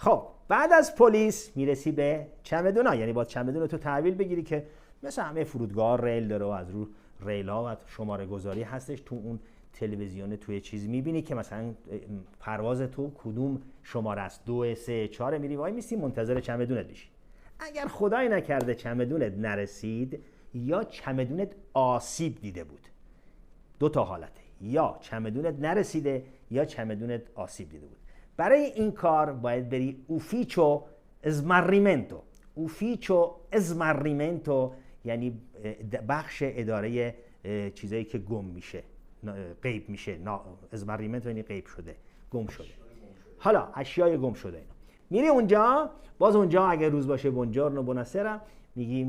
خب بعد از پلیس میرسی به چمدونا، یعنی باید چمدون تو تحویل بگیری که مثل همه فرودگاه ریل داره و از رو ریل ها و شماره گذاری هستش، تو اون تلویزیون توی چیز میبینی که مثلا پرواز تو کدوم شماره است، 2 3 4 میری وای میسی منتظر چمدونت میشی. اگر خدای نکرده چمدونت نرسید یا چمدونت آسیب دیده بود، 2 تا حالته، یا چمدونت نرسیده یا چمدونت آسیب دیده بود. برای این کار باید بری اوفیچو ازماریمنتو. اوفیچو ازماریمنتو یعنی بخش اداره چیزایی که گم میشه، غیب میشه. ازماریمنتو یعنی غیب شده، گم شده. حالا اشیای گم شده اینا. میری اونجا، باز اونجا اگه روز باشه بونجورنو بوناسرا، میگی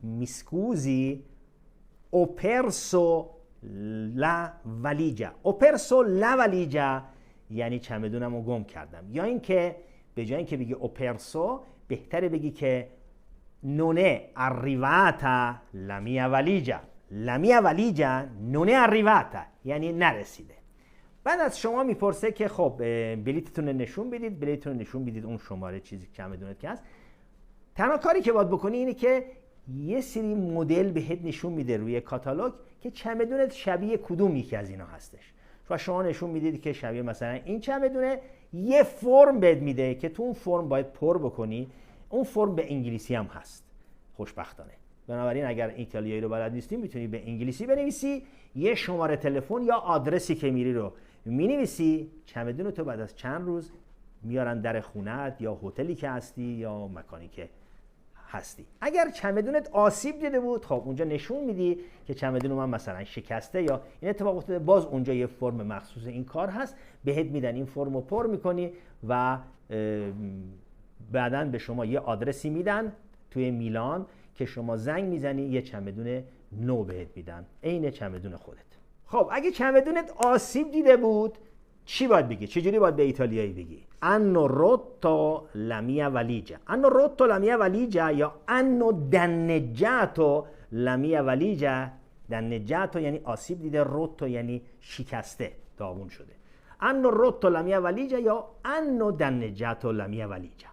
میسکوزی او پرسو لا والیجا. او پرسو لا والیجا یعنی چمدونمو گم کردم. یا اینکه به جای اینکه بگی او پرسو بهتره بگی که نونه arrivata la mia valigia. la mia valigia non è arrivata یعنی نرسیده. بعد از شما میپرسه که خب بلیتتون نشون بدید، بلیتتون نشون بدید اون شماره چیزی که چمدونت که هست. تنها کاری که باید بکنی اینه که یه سری مدل بهت نشون میده روی کاتالوگ که چمدونت شبیه کدوم یکی از اینا هستش و شما نشون میدید که شبیه مثلا این چمدونه. یه فرم بهت میده که تو اون فرم باید پر بکنی. اون فرم به انگلیسی هم هست خوشبختانه، بنابراین اگر ایتالیایی رو بلد نیستی میتونی به انگلیسی بنویسی، یه شماره تلفن یا آدرسی که میری رو مینویسی، چمدون تو بعد از چند روز میارن در خونه‌ات یا هتلی که هستی یا مکانی که هستی. اگر چمدونت آسیب دیده بود، خب اونجا نشون میدی که چمدون من مثلا شکسته یا این اتفاق افتاده، باز اونجا یه فرم مخصوص این کار هست بهت میدن، این فرم رو پر میکنی و بعداً به شما یه آدرسی میدن توی میلان که شما زنگ میزنی یه چمدون نو بهت میدن، عین چمدون خودت. خب اگه چمدونت آسیب دیده بود چی باید بگی؟ چجوری باید به ایتالیایی بگی؟ hanno rotto la mia valigia. hanno rotto la mia valigia یا hanno danneggiato la mia valigia. danneggiato یعنی آسیب دیده، rotto یعنی شکسته، داغون شده. hanno rotto la mia valigia یا hanno danneggiato la mia valigia.